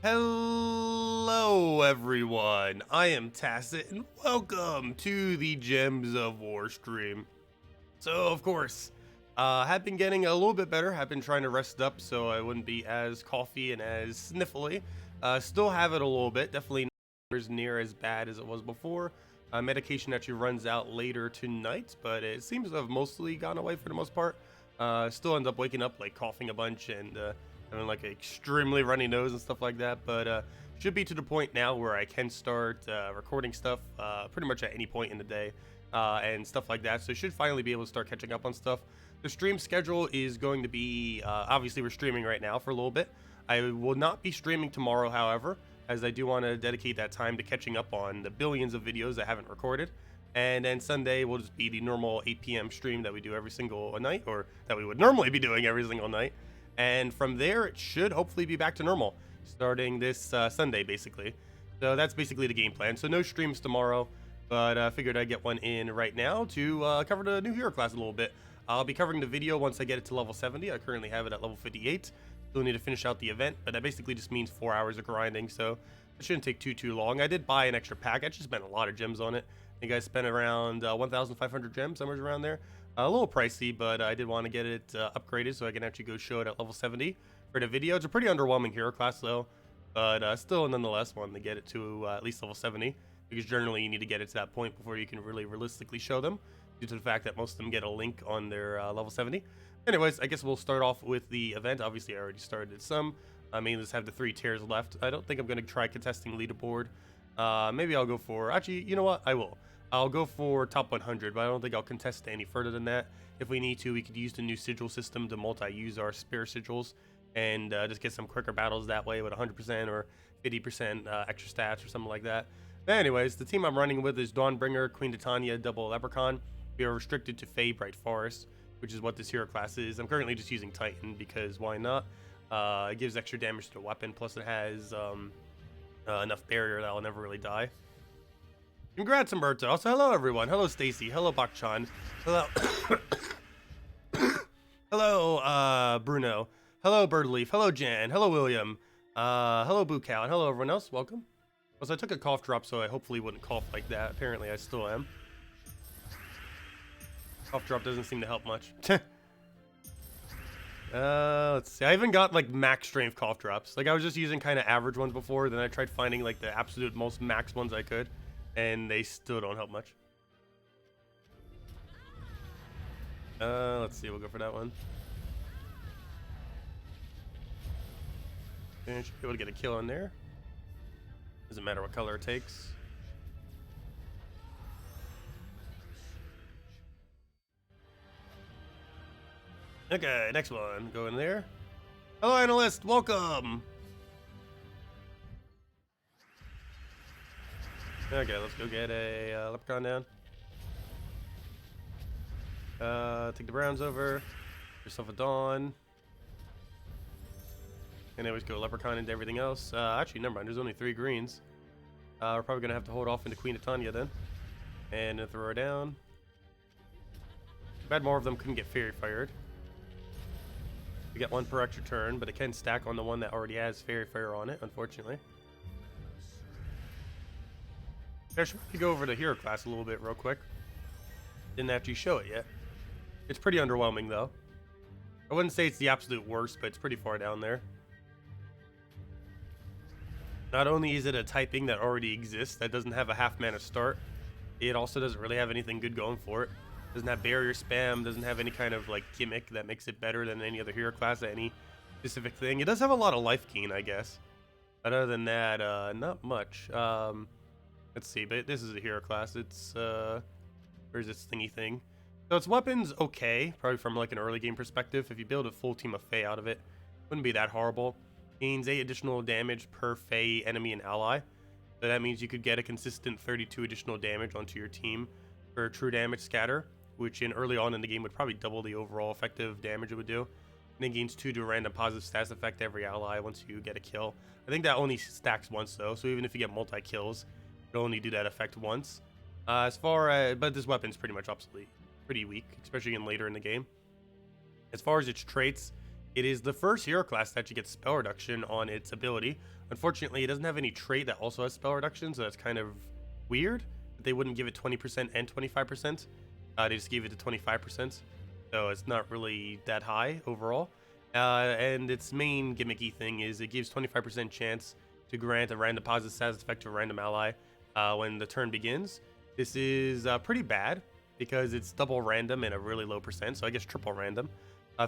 Hello everyone, I am Tacet and welcome to the Gems of War stream. So of course, have been getting a little bit better, have been trying to rest up so I wouldn't be as coughy and as sniffly. Still have it a little bit, definitely not near as bad as it was before. Medication actually runs out later tonight, but it seems to have mostly gone away for the most part. Still end up waking up like coughing a bunch and having like an extremely runny nose and stuff like that, but should be to the point now where I can start recording stuff pretty much at any point in the day and stuff like that. So I should finally be able to start catching up on stuff. The stream schedule is going to be obviously we're streaming right now for a little bit. I will not be streaming tomorrow, however, as I do want to dedicate that time to catching up on the billions of videos I haven't recorded. And then Sunday will just be the normal 8 p.m. stream that we do every single night, or that we would normally be doing every single night. And from there, it should hopefully be back to normal, starting this Sunday, basically. So that's basically the game plan. So no streams tomorrow, but I figured I'd get one in right now to cover the new hero class a little bit. I'll be covering the video once I get it to level 70. I currently have it at level 58. Still need to finish out the event, but that basically just means 4 hours of grinding, so it shouldn't take too long. I did buy an extra pack. I just spent a lot of gems on it. I think I spent around 1,500 gems, somewhere around there. A little pricey, but I did want to get it upgraded so I can actually go show it at level 70 for the video. It's a pretty underwhelming hero class though, but still nonetheless wanted to get it to at least level 70, because generally you need to get it to that point before you can really realistically show them, due to the fact that most of them get a link on their level 70. Anyways, I guess we'll start off with the event. Obviously I already started some. I mainly just have the 3 tiers left. I don't think I'm going to try contesting leaderboard. Maybe I'll go for, actually, you know what, I will. I'll go for top 100, but I don't think I'll contest any further than that. If we need to, we could use the new sigil system to multi-use our spare sigils and just get some quicker battles that way with 100% or 50% extra stats or something like that. But anyways, the team I'm running with is Dawnbringer, Queen Titania, Double Leprechaun. We are restricted to Fae Bright Forest, which is what this hero class is. I'm currently just using Titan because why not? It gives extra damage to the weapon, plus it has enough barrier that I'll never really die. Congrats, Umberto. Also, hello, everyone. Hello, Stacy. Hello, Bakchan. Hello. Hello, Bruno. Hello, Birdleaf. Hello, Jan. Hello, William. Hello, Boocow. And hello, everyone else. Welcome. Also, I took a cough drop, so I hopefully wouldn't cough like that. Apparently, I still am. Cough drop doesn't seem to help much. Let's see. I haven't got, like, max strength cough drops. Like, I was just using kind of average ones before. Then I tried finding, like, the absolute most max ones I could. And they still don't help much. Let's see, we'll go for that one. And should be able to get a kill on there. Doesn't matter what color it takes. Okay, next one. Go in there. Hello, analyst. Welcome. Okay, let's go get a leprechaun down. Take the browns over. Yourself a dawn. And always go leprechaun into everything else. Actually, never mind. There's only 3 greens. We're probably gonna have to hold off into Queen Titania then, and then throw her down. Too bad more of them couldn't get fairy fired. We get 1 per extra turn, but it can stack on the one that already has fairy fire on it, unfortunately. I should probably go over the hero class a little bit real quick. Didn't actually show it yet. It's pretty underwhelming though. I wouldn't say it's the absolute worst, but it's pretty far down there. Not only is it a typing that already exists that doesn't have a half mana start, it also doesn't really have anything good going for it. Doesn't have barrier spam, doesn't have any kind of like gimmick that makes it better than any other hero class at any specific thing. It does have a lot of life gain, I guess. But other than that, not much. Let's see, but this is a hero class. It's, where's this thingy thing? So its weapon's okay, probably from like an early game perspective. If you build a full team of Fae out of it, wouldn't be that horrible. Gains 8 additional damage per Fae, enemy, and ally. So that means you could get a consistent 32 additional damage onto your team for true damage scatter, which in early on in the game would probably double the overall effective damage it would do. And it gains 2 to a random positive stats effect every ally once you get a kill. I think that only stacks once though, so even if you get multi-kills, you'll only do that effect once. But this weapon's pretty much obsolete. Pretty weak, especially later in the game. As far as its traits, It is the first hero class that actually gets spell reduction on its ability. Unfortunately, it doesn't have any trait that also has spell reduction, so that's kind of weird. They wouldn't give it 20% and 25%. They just gave it to 25%, so it's not really that high overall. And its main gimmicky thing is it gives 25% chance to grant a random positive status effect to a random ally when the turn begins. This is pretty bad because it's double random and a really low percent, so I guess triple random.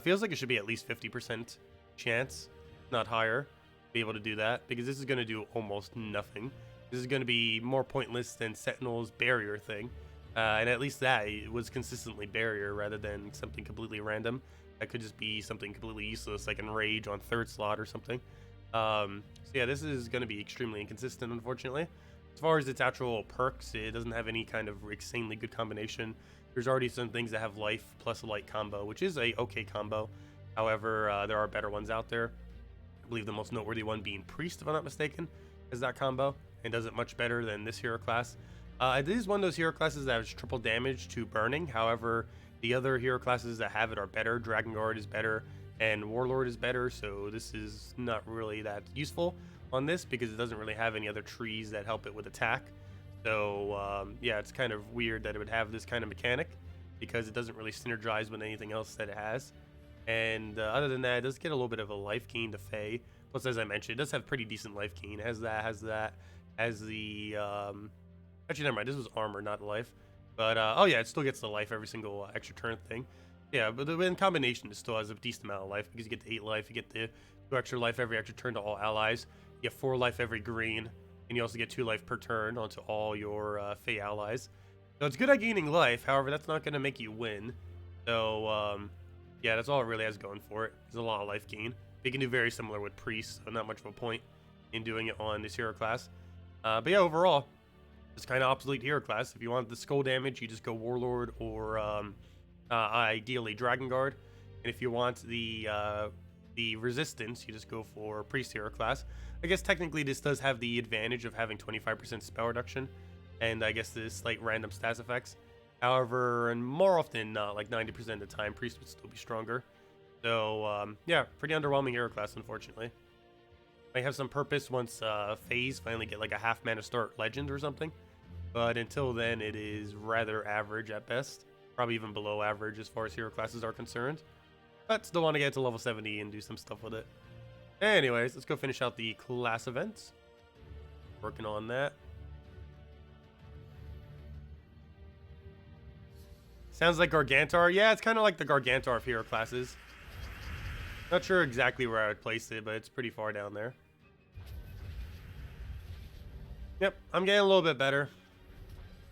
Feels like it should be at least 50% chance, not higher, to be able to do that, because this is going to do almost nothing. This is going to be more pointless than Sentinel's barrier thing, and at least that it was consistently barrier rather than something completely random. That could just be something completely useless, like Enrage on 3rd slot or something. So yeah, this is going to be extremely inconsistent, unfortunately. As far as its actual perks, it doesn't have any kind of insanely good combination. There's already some things that have life plus a light combo, which is a okay combo. However, there are better ones out there. I believe the most noteworthy one being Priest, if I'm not mistaken, is that combo, and does it much better than this hero class. It is one of those hero classes that has triple damage to burning. However, the other hero classes that have it are better. Dragon Guard is better, and Warlord is better, so this is not really that useful on this because it doesn't really have any other trees that help it with attack. So yeah, it's kind of weird that it would have this kind of mechanic because it doesn't really synergize with anything else that it has. And other than that, it does get a little bit of a life gain to Fae. Plus, as I mentioned, it does have pretty decent life gain. It has the actually, never mind, this was armor, not life. But oh yeah, it still gets the life every single extra turn thing. Yeah, but in combination, it still has a decent amount of life because you get the 8 life, you get the 2 extra life every extra turn to all allies. You get 4 life every green. And you also get 2 life per turn onto all your Fae allies. So it's good at gaining life, however, that's not going to make you win. So, yeah, that's all it really has going for it. There's a lot of life gain. You can do very similar with Priest, so not much of a point in doing it on this hero class. But yeah, overall, it's kind of obsolete hero class. If you want the skull damage, you just go Warlord or ideally Dragon Guard. And if you want the resistance, you just go for Priest hero class. I guess technically this does have the advantage of having 25% spell reduction, and I guess this slight random stats effects. However, and more often than not, like 90% of the time, Priest would still be stronger. So yeah, pretty underwhelming hero class, unfortunately. Might have some purpose once Faes finally get like a half mana start legend or something, but until then it is rather average at best, probably even below average as far as hero classes are concerned. But still want to get to level 70 and do some stuff with it. Anyways, let's go finish out the class events. Working on that. Sounds like Gargantar. Yeah, it's kind of like the Gargantar of hero classes. Not sure exactly where I would place it, but it's pretty far down there. Yep, I'm getting a little bit better.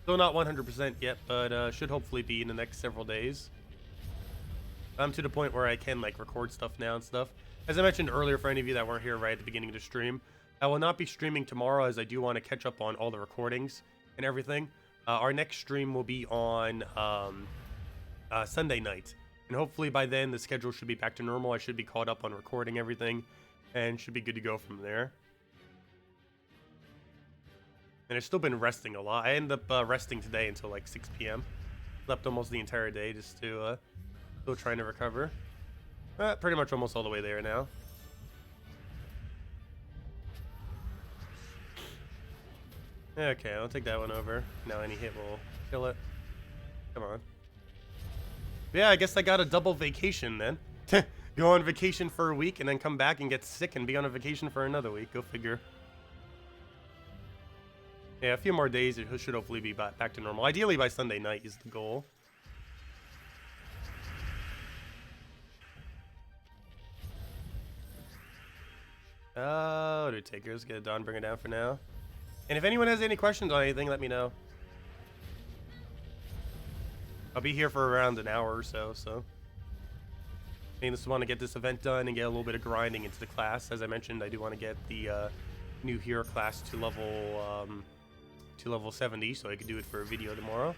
Still not 100% yet, but should hopefully be in the next several days. I'm to the point where I can like record stuff now and stuff. As I mentioned earlier, for any of you that weren't here right at the beginning of the stream, I will not be streaming tomorrow as I do want to catch up on all the recordings and everything. Our next stream will be on Sunday night. And hopefully by then the schedule should be back to normal. I should be caught up on recording everything and should be good to go from there. And I've still been resting a lot. I ended up resting today until like 6 p.m. Slept almost the entire day just to still trying to recover. Pretty much almost all the way there now. Okay, I'll take that one over. Now any hit will kill it. Come on. Yeah, I guess I got a double vacation then. Go on vacation for a week and then come back and get sick and be on a vacation for another week. Go figure. Yeah, a few more days. It should hopefully be back to normal. Ideally by Sunday night is the goal. Oh, do take Let's get it done. Bring it down for now. And if anyone has any questions on anything, let me know. I'll be here for around an hour or so. I just want to get this event done and get a little bit of grinding into the class. As I mentioned, I do want to get the new hero class to level 70, so I could do it for a video tomorrow.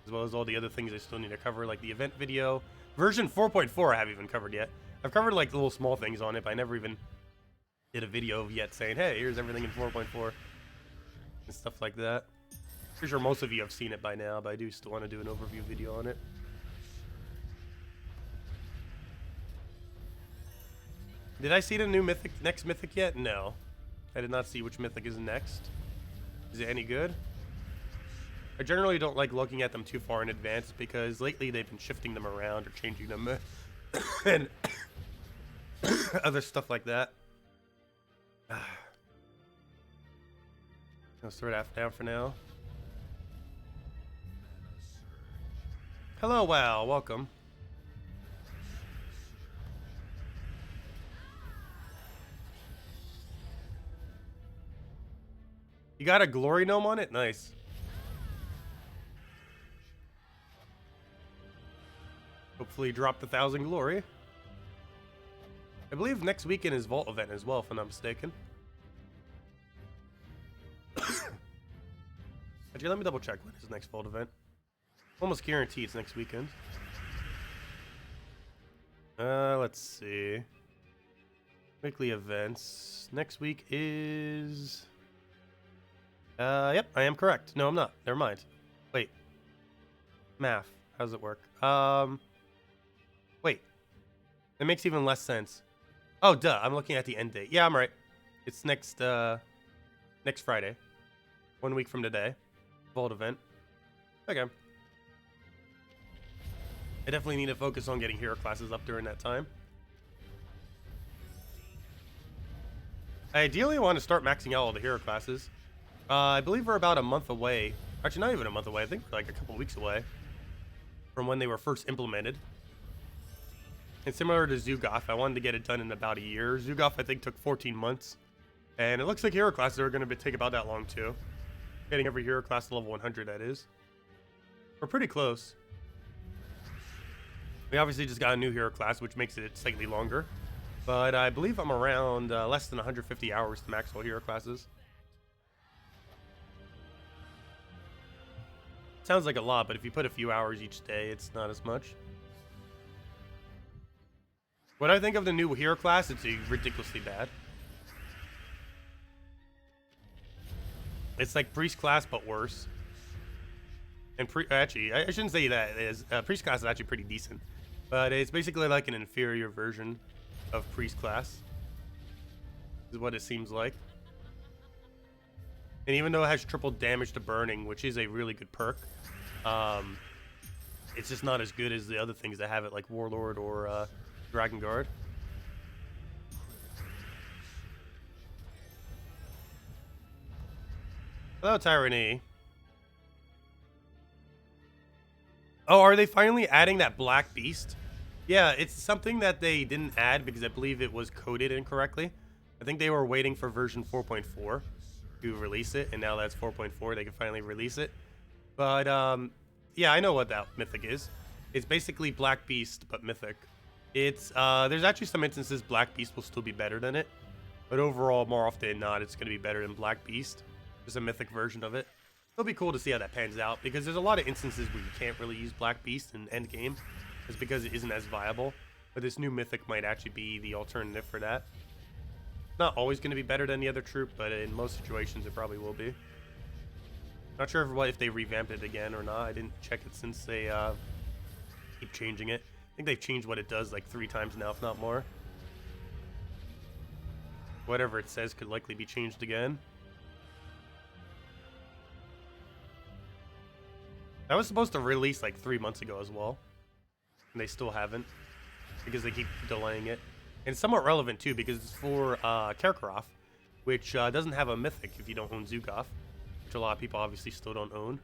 As well as all the other things I still need to cover, like the event video. Version 4.4 I haven't even covered yet. I've covered like little small things on it, but I never even did a video yet saying, hey, here's everything in 4.4 and stuff like that. Pretty sure most of you have seen it by now, but I do still want to do an overview video on it. Did I see the new mythic, next mythic yet? No. I did not see which mythic is next. Is it any good? I generally don't like looking at them too far in advance because lately they've been shifting them around or changing them and other stuff like that. I'll throw that down for now. Hello, WoW. Welcome. You got a glory gnome on it? Nice. Hopefully drop the 1,000 glory. I believe next weekend is Vault event as well, if I'm not mistaken. Actually, let me double check when is the next Vault event. Almost guarantee it's next weekend. Let's see. Weekly events. Next week is... yep, I am correct. No, I'm not. Never mind. Wait. Math. How does it work? Wait. It makes even less sense. Oh, duh. I'm looking at the end date. Yeah, I'm right. It's next Friday. 1 week from today. Vault event. Okay. I definitely need to focus on getting hero classes up during that time. I ideally want to start maxing out all the hero classes. I believe we're about a month away. Actually, not even a month away. I think we're like a couple weeks away from when they were first implemented. And similar to Zugoff, I wanted to get it done in about a year. Zugoff, I think, took 14 months. And it looks like hero classes are going to take about that long, too. Getting every hero class to level 100, that is. We're pretty close. We obviously just got a new hero class, which makes it slightly longer. But I believe I'm around less than 150 hours to max all hero classes. Sounds like a lot, but if you put a few hours each day, it's not as much. What I think of the new hero class, it's ridiculously bad. It's like priest class, but worse. And actually, I shouldn't say that. Priest class is actually pretty decent, but it's basically like an inferior version of priest class. Is what it seems like. And even though it has triple damage to burning, which is a really good perk, it's just not as good as the other things that have it, like Warlord or Dragon Guard. Hello, Tyranny. Oh, are they finally adding that Black Beast? Yeah, it's something that they didn't add because I believe it was coded incorrectly. I think they were waiting for version 4.4 to release it, and now that's 4.4, they can finally release it. But, yeah, I know what that Mythic is. It's basically Black Beast, but Mythic. It's, there's actually some instances Black Beast will still be better than it. But overall, more often than not, it's going to be better than Black Beast. Just a Mythic version of it. It'll be cool to see how that pans out, because there's a lot of instances where you can't really use Black Beast in endgame. It's because it isn't as viable. But this new Mythic might actually be the alternative for that. Not always going to be better than the other troop, but in most situations it probably will be. Not sure if they revamped it again or not. I didn't check it since they keep changing it. I think they've changed what it does like 3 times now, if not more. Whatever it says could likely be changed again. That was supposed to release like 3 months ago as well. And they still haven't. Because they keep delaying it. And it's somewhat relevant too, because it's for Karkaroff, which doesn't have a Mythic if you don't own Zugoff. Which a lot of people obviously still don't own.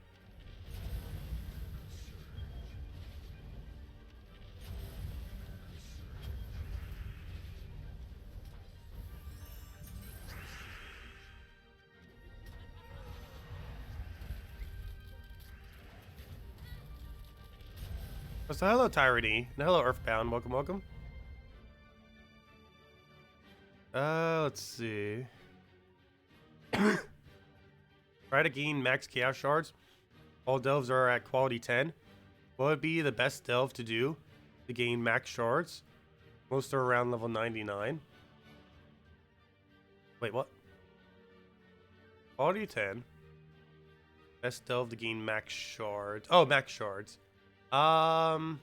So hello, Tyranny. And hello, Earthbound. Welcome, welcome. Let's see. Try to gain max chaos shards. All delves are at quality 10. What would be the best delve to do to gain max shards? Most are around level 99. Wait, what? Quality 10. Best delve to gain max shards. Oh, max shards. Oh,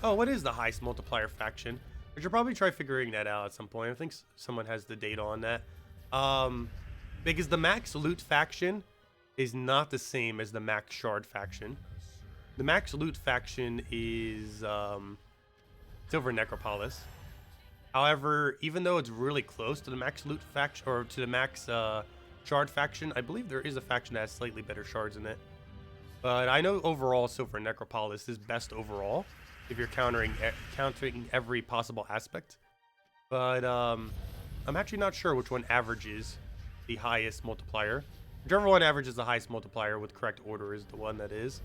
what is the highest multiplier faction? I should probably try figuring that out at some point. I think someone has the data on that. Because the max loot faction is not the same as the max shard faction. The max loot faction is Silver Necropolis. However, even though it's really close to the max loot faction, or to the max shard faction, I believe there is a faction that has slightly better shards in it. But I know overall Silver Necropolis is best overall if you're countering every possible aspect. But I'm actually not sure which one averages the highest multiplier. Whichever one averages the highest multiplier with correct order is the one that is.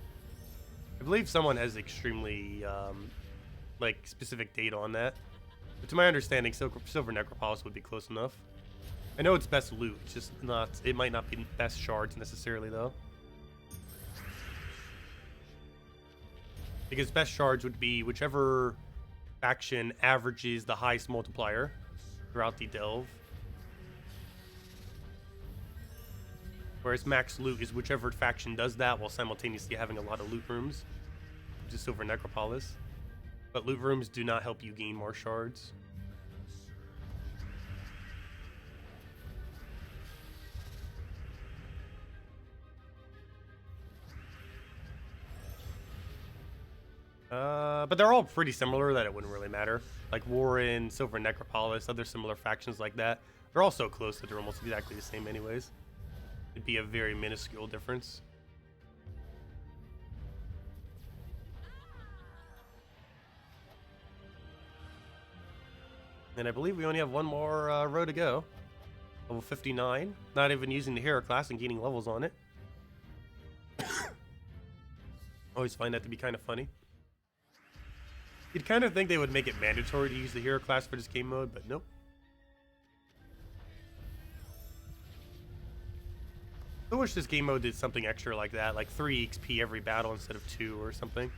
I believe someone has extremely like specific data on that. But to my understanding, Silver Necropolis would be close enough. I know it's best loot, it's just not. It might not be best shards necessarily though. Because best shards would be whichever faction averages the highest multiplier throughout the delve. Whereas max loot is whichever faction does that while simultaneously having a lot of loot rooms, which is Silver Necropolis. But loot rooms do not help you gain more shards. But they're all pretty similar that it wouldn't really matter. Like Warren, Silver Necropolis, other similar factions like that. They're all so close that they're almost exactly the same anyways. It'd be a very minuscule difference. And I believe we only have one more row to go. Level 59. Not even using the hero class and gaining levels on it. Always find that to be kind of funny. You'd kind of think they would make it mandatory to use the hero class for this game mode, but nope. I wish this game mode did something extra like that, like 3 XP every battle instead of 2 or something.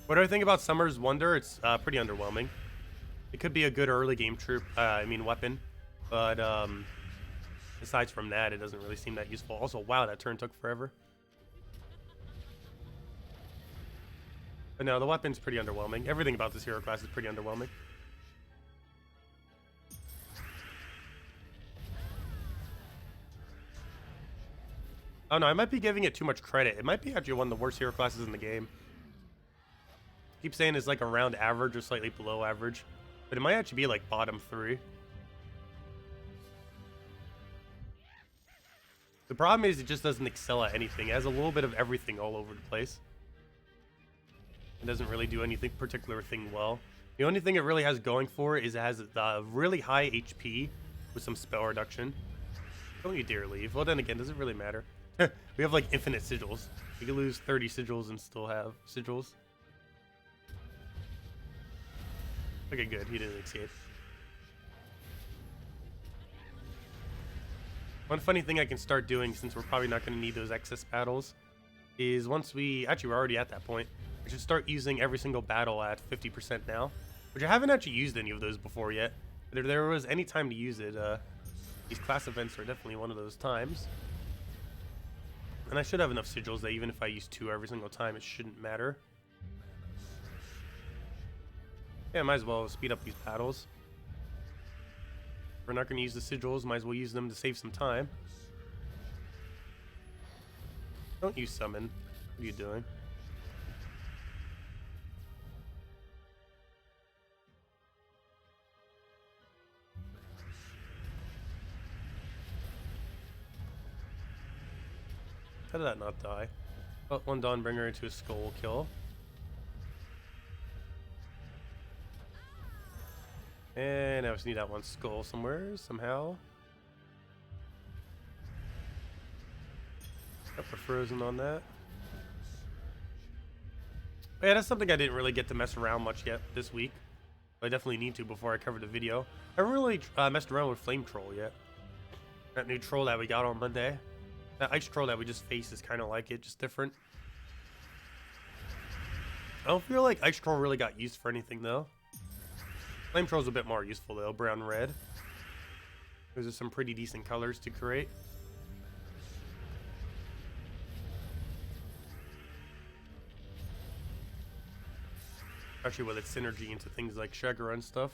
What do I think about Summer's Wonder? It's pretty underwhelming. It could be a good early game weapon, but aside from that, it doesn't really seem that useful. Also, wow, that turn took forever. But no, the weapon's pretty underwhelming. Everything about this hero class is pretty underwhelming. Oh no, I might be giving it too much credit. It might be actually one of the worst hero classes in the game. I keep saying it's like around average or slightly below average, but it might actually be like bottom 3. The problem is it just doesn't excel at anything. It has a little bit of everything all over the place. It doesn't really do anything particular thing well. The only thing it really has going for it is it has a really high HP with some spell reduction. Don't you dare leave. Well, then again, does it really matter? We have like infinite sigils. You can lose 30 sigils and still have sigils. Okay, good. He didn't escape. One funny thing I can start doing, since we're probably not going to need those excess battles, is once we... Actually, we're already at that point. I should start using every single battle at 50% now, which I haven't actually used any of those before yet. But if there was any time to use it, these class events are definitely one of those times. And I should have enough sigils that even if I use 2 every single time, it shouldn't matter. Yeah, might as well speed up these battles. We're not going to use the sigils, might as well use them to save some time. Don't use summon. What are you doing? How did that not die? Oh, one Dawnbringer into a skull kill. And I just need that one skull somewhere, somehow. Yep, we're frozen on that. But yeah, that's something I didn't really get to mess around much yet this week. But I definitely need to before I cover the video. I haven't really messed around with Flame Troll yet. That new troll that we got on Monday. That ice troll that we just faced is kind of like it, just different. I don't feel like ice troll really got used for anything though. Flame troll's a bit more useful though, brown red. Those are some pretty decent colors to create. especially with its synergy into things like Shagger and stuff.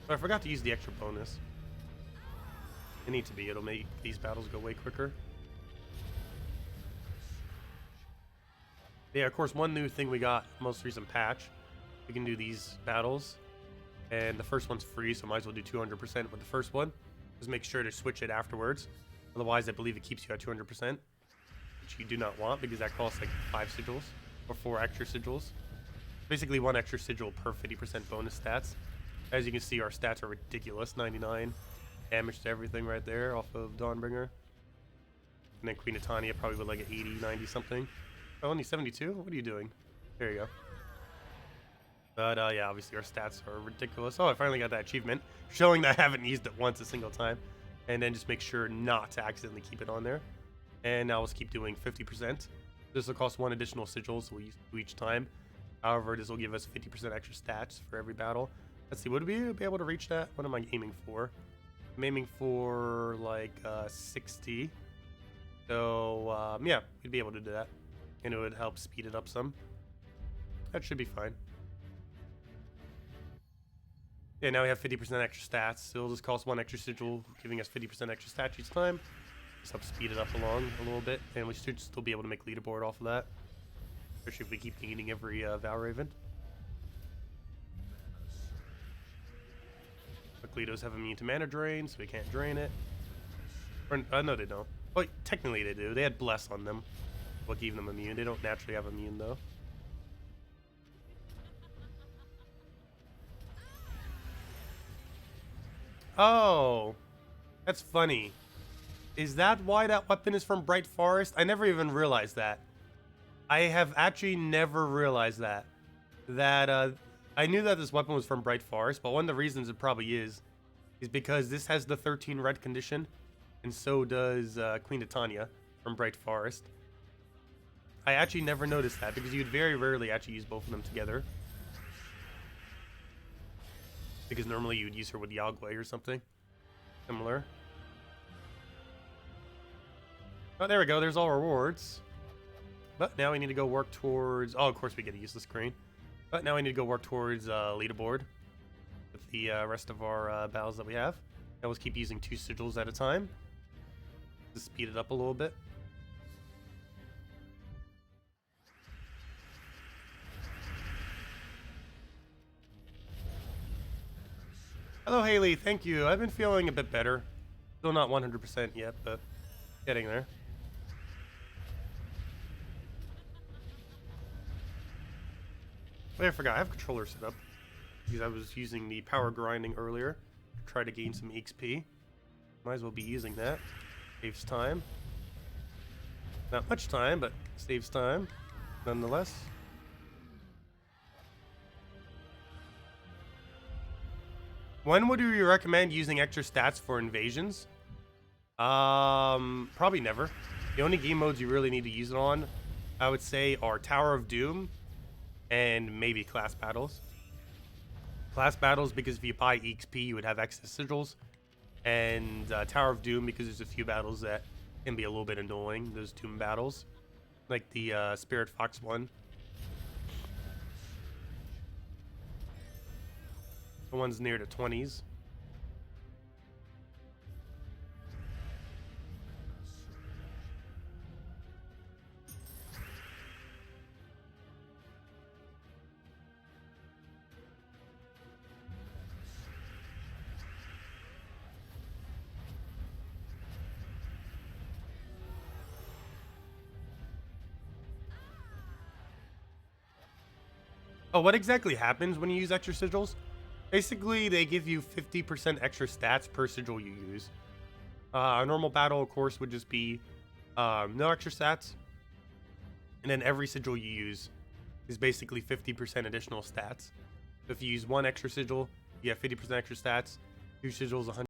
But I forgot to use the extra bonus. It needs to be. It'll make these battles go way quicker. Yeah, of course, one new thing we got most recent patch. We can do these battles, and the first one's free, so might as well do 200% with the first one. Just make sure to switch it afterwards. Otherwise, I believe it keeps you at 200%, which you do not want because that costs like 5 sigils or 4 extra sigils. Basically, 1 extra sigil per 50% bonus stats. As you can see, our stats are ridiculous. 99 damage to everything right there off of Dawnbringer. And then Queen of Tanya probably with like an 80, 90 something. Oh, only 72? What are you doing? There you go. But yeah, obviously our stats are ridiculous. Oh, I finally got that achievement, showing that I haven't used it once a single time. And then just make sure not to accidentally keep it on there. And now let's keep doing 50%. This will cost 1 additional sigil, so we use 2 each time. However, this will give us 50% extra stats for every battle. Let's see, would we be able to reach that? What am I aiming for? I'm aiming for like 60. So yeah, we'd be able to do that. And it would help speed it up some. That should be fine. Yeah, now we have 50% extra stats. It'll just cost 1 extra sigil, giving us 50% extra stats each time. Just help speed it up along a little bit. And we should still be able to make leaderboard off of that. Especially if we keep gaining every Valraven. Luckily, those have immune to mana drain, so we can't drain it. Or, no, they don't. Well, technically they do. They had Bless on them. What gave them immune? They don't naturally have immune, though. Oh, that's funny. Is that why that weapon is from Bright Forest? I never even realized that. I have actually never realized that. I knew that this weapon was from Bright Forest, but one of the reasons it probably is because this has the 13 red condition, and so does Queen of Tanya from Bright Forest. I actually never noticed that because you'd very rarely actually use both of them together. Because normally you'd use her with Yagway or something similar. Oh, there we go. There's all rewards. But now we need to go work towards... Oh, of course we get a useless screen. But now we need to go work towards leaderboard with the rest of our battles that we have. Now let's keep using 2 sigils at a time to speed it up a little bit. Hello, Haley. Thank you. I've been feeling a bit better. Still not 100% yet, but getting there. Wait, I forgot. I have controller set up because I was using the power grinding earlier to try to gain some XP. Might as well be using that. Saves time. Not much time, but saves time nonetheless. When would you recommend using extra stats for invasions? Probably never. The only game modes you really need to use it on, I would say, are Tower of Doom and maybe class battles. Class battles because if you buy EXP, you would have excess sigils. And Tower of Doom because there's a few battles that can be a little bit annoying. Those Doom battles, like the Spirit Fox one. The one's near the 20s. Oh, what exactly happens when you use extra sigils? Basically, they give you 50% extra stats per sigil you use. A normal battle, of course, would just be no extra stats. And then every sigil you use is basically 50% additional stats. So if you use 1 extra sigil, you have 50% extra stats. 2 sigils, 100,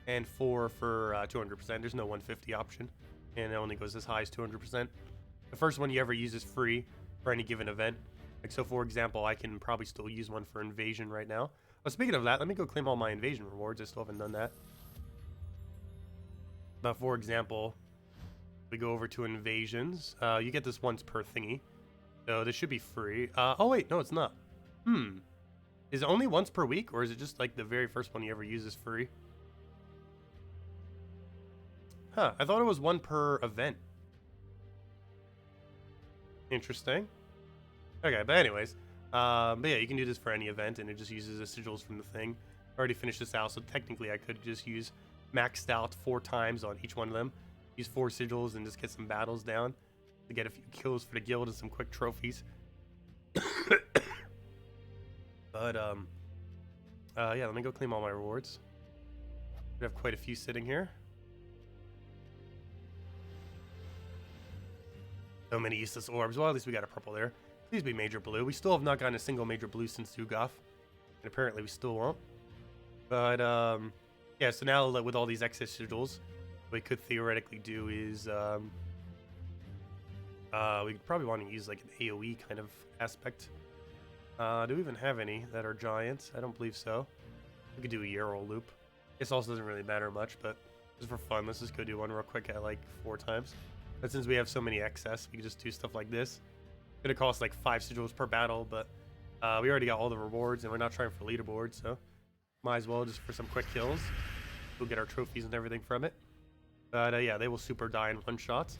and 4 for 200%. There's no 150 option, and it only goes as high as 200%. The first one you ever use is free for any given event. Like, so for example, I can probably still use one for invasion right now. Well, speaking of that, let me go claim all my invasion rewards. I still haven't done that. But for example, we go over to invasions. You get this once per thingy. So this should be free. Oh wait, no, it's not. Is it only once per week, or is it just like the very first one you ever use is free? Huh, I thought it was one per event. Interesting. Okay, but anyways, but yeah, you can do this for any event, and it just uses the sigils from the thing. I already finished this out, so technically I could just use maxed out 4 times on each one of them. Use 4 sigils and just get some battles down to get a few kills for the guild and some quick trophies. But yeah, let me go claim all my rewards. We have quite a few sitting here. So many useless orbs. Well, at least we got a purple there. Please be major blue. We still have not gotten a single major blue since Zugoff, and apparently we still won't. But yeah, so now with all these excess sigils, what we could theoretically do is we probably want to use like an AoE kind of aspect. Do we even have any that are giants? I don't believe so. We could do a Euro loop. This also doesn't really matter much, but just for fun, let's just go do one real quick at like 4 times. But since we have so many excess, we can just do stuff like this. It's gonna cost like 5 sigils per battle, but we already got all the rewards, and we're not trying for leaderboard, so might as well just for some quick kills. We'll get our trophies and everything from it. But yeah, they will super die in one shot.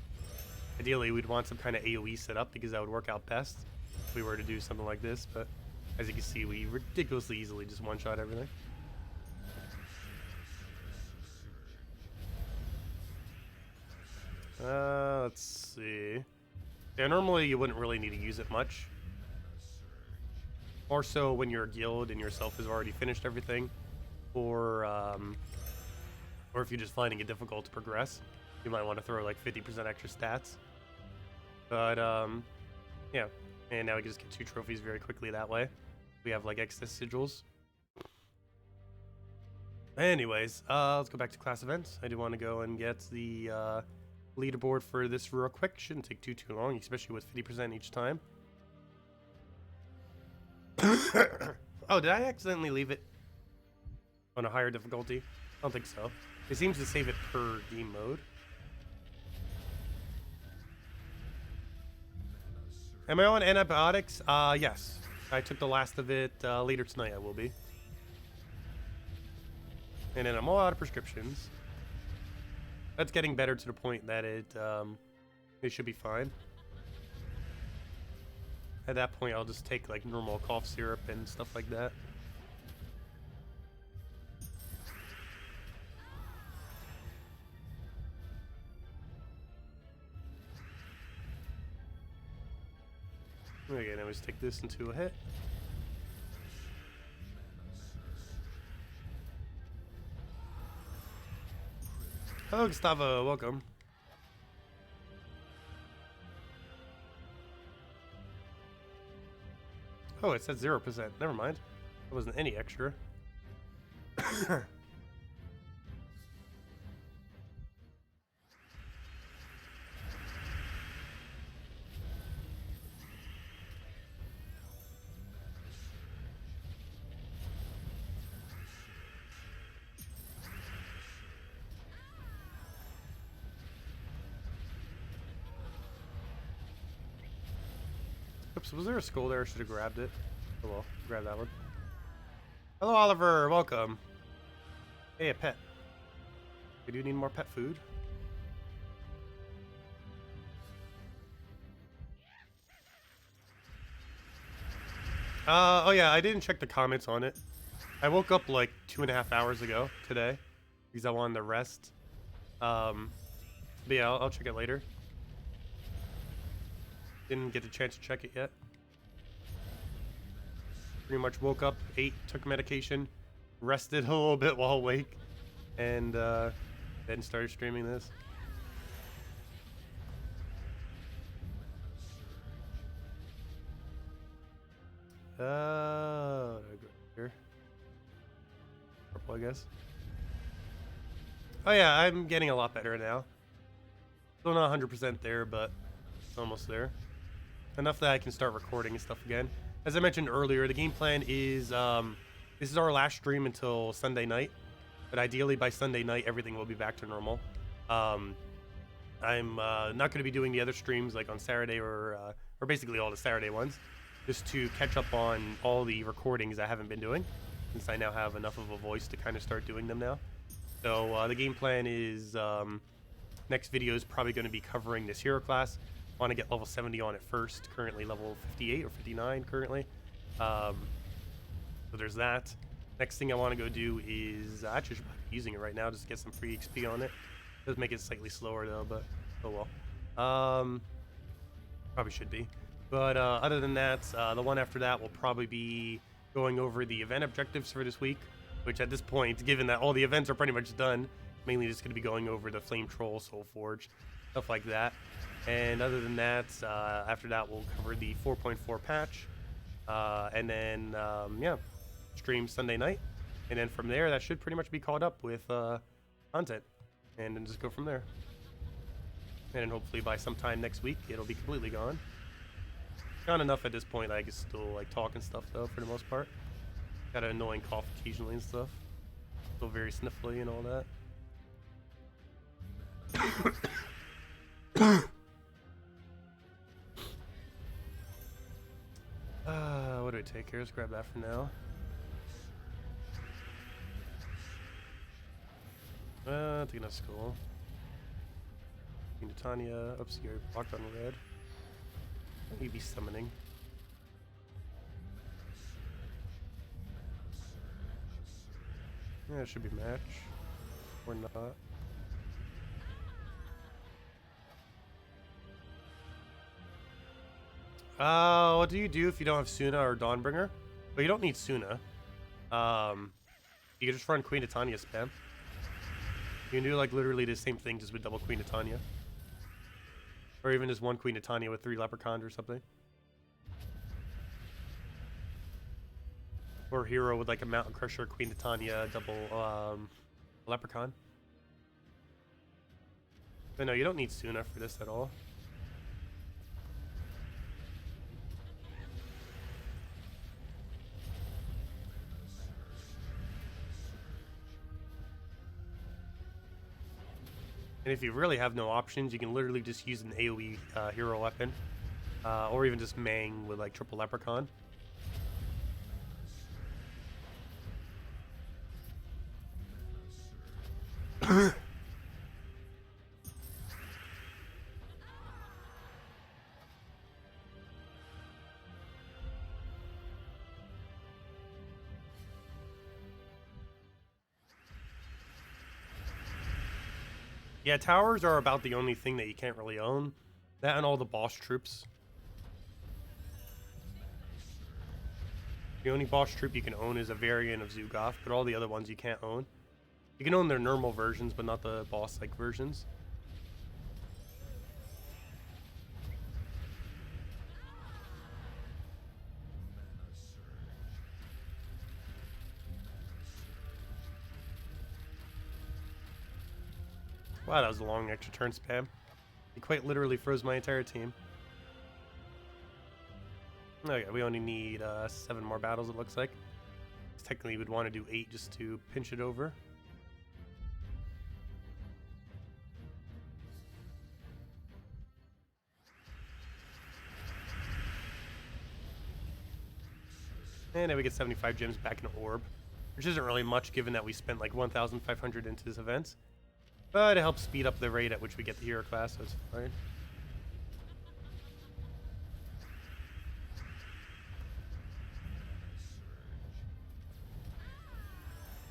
Ideally, we'd want some kind of AoE set up because that would work out best if we were to do something like this. But as you can see, we ridiculously easily just one-shot everything. Let's see. Yeah, normally you wouldn't really need to use it much. More so when your guild and yourself has already finished everything, or if you're just finding it difficult to progress, you might want to throw like 50% extra stats. But yeah, and now we can just get 2 trophies very quickly that way. We have like excess sigils. Anyways, let's go back to class events. I do want to go and get the leaderboard for this real quick. Shouldn't take too long, especially with 50% each time. Oh, did I accidentally leave it on a higher difficulty? I don't think so. It seems to save it per game mode. Am I on antibiotics? Yes. I took the last of it later tonight. I will be. And then I'm all out of prescriptions. That's getting better to the point that it should be fine. At that point, I'll just take like normal cough syrup and stuff like that. Okay, now let's take this into a hit. Hello, Gustavo. Welcome. Oh, it said 0%. Never mind. There wasn't any extra. Oops, was there a skull there? I should have grabbed it. Oh well, grab that one. Hello, Oliver. Welcome. Hey, a pet. We do need more pet food. Oh yeah, I didn't check the comments on it. I woke up like 2.5 hours ago today because I wanted to rest. But yeah, I'll check it later. Didn't get a chance to check it yet. Pretty much woke up, ate, took medication, rested a little bit while awake, and then started streaming this. Here. Purple, I guess. Oh yeah, I'm getting a lot better now. Still not 100% there, but it's almost there. Enough that I can start recording and stuff again. As I mentioned earlier, the game plan is this is our last stream until Sunday night, but ideally by Sunday night everything will be back to normal. I'm not going to be doing the other streams like on Saturday or basically all the Saturday ones, just to catch up on all the recordings I haven't been doing, since I now have enough of a voice to kind of start doing them now. So the game plan is next video is probably going to be covering this hero class. I want to get level 70 on it first. Currently level 58 or 59 currently. So there's that. Next thing I want to go do is actually should be using it right now just to get some free XP on it. Does make it slightly slower though, but oh well. Probably should be. But other than that, the one after that will probably be going over the event objectives for this week, which at this point, given that all the events are pretty much done, mainly just going to be going over the Flame Troll, Soul Forge, stuff like that. And other than that, after that we'll cover the 4.4 patch, and then yeah, stream Sunday night, and then from there that should pretty much be caught up with content, and then just go from there. And then hopefully by sometime next week it'll be completely gone. Not enough at this point that I can still like talk and stuff though, for the most part. Got an annoying cough occasionally and stuff. Still very sniffly and all that. What do I take here? Let's grab that for now. Taking a skull. Taking Tanya. Oops, you're blocked on red. He'd be summoning. Yeah, it should be match. Or not. What do you do if you don't have Suna or Dawnbringer? Well, you don't need Suna. You can just run Queen Titania spam. You can do like literally the same thing just with double Queen Titania. Or even just one Queen Titania with 3 Leprechauns or something. Or hero with like a Mountain Crusher, Queen Titania, double Leprechaun. But no, you don't need Suna for this at all. And if you really have no options, you can literally just use an AoE hero weapon. Or even just Mang with like triple Leprechaun. Yeah, towers are about the only thing that you can't really own. That and all the boss troops. The only boss troop you can own is a variant of Zugoth, but all the other ones you can't own. You can own their normal versions, but not the boss-like versions. Wow, that was a long extra turn spam. He quite literally froze my entire team. Okay, we only need 7 more battles, it looks like. Technically, we'd want to do 8 just to pinch it over. And then we get 75 gems back in Orb, which isn't really much given that we spent like 1,500 into this event. But it helps speed up the rate at which we get the hero class, so it's fine.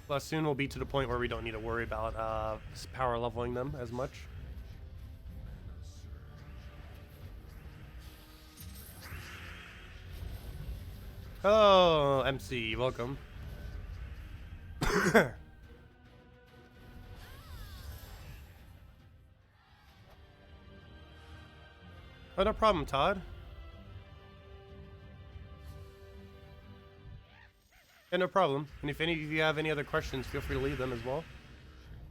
Plus, soon we'll be to the point where we don't need to worry about power leveling them as much. Oh, MC, welcome. Oh, no problem, Todd. Yeah, no problem. And if any of you have any other questions, feel free to leave them as well.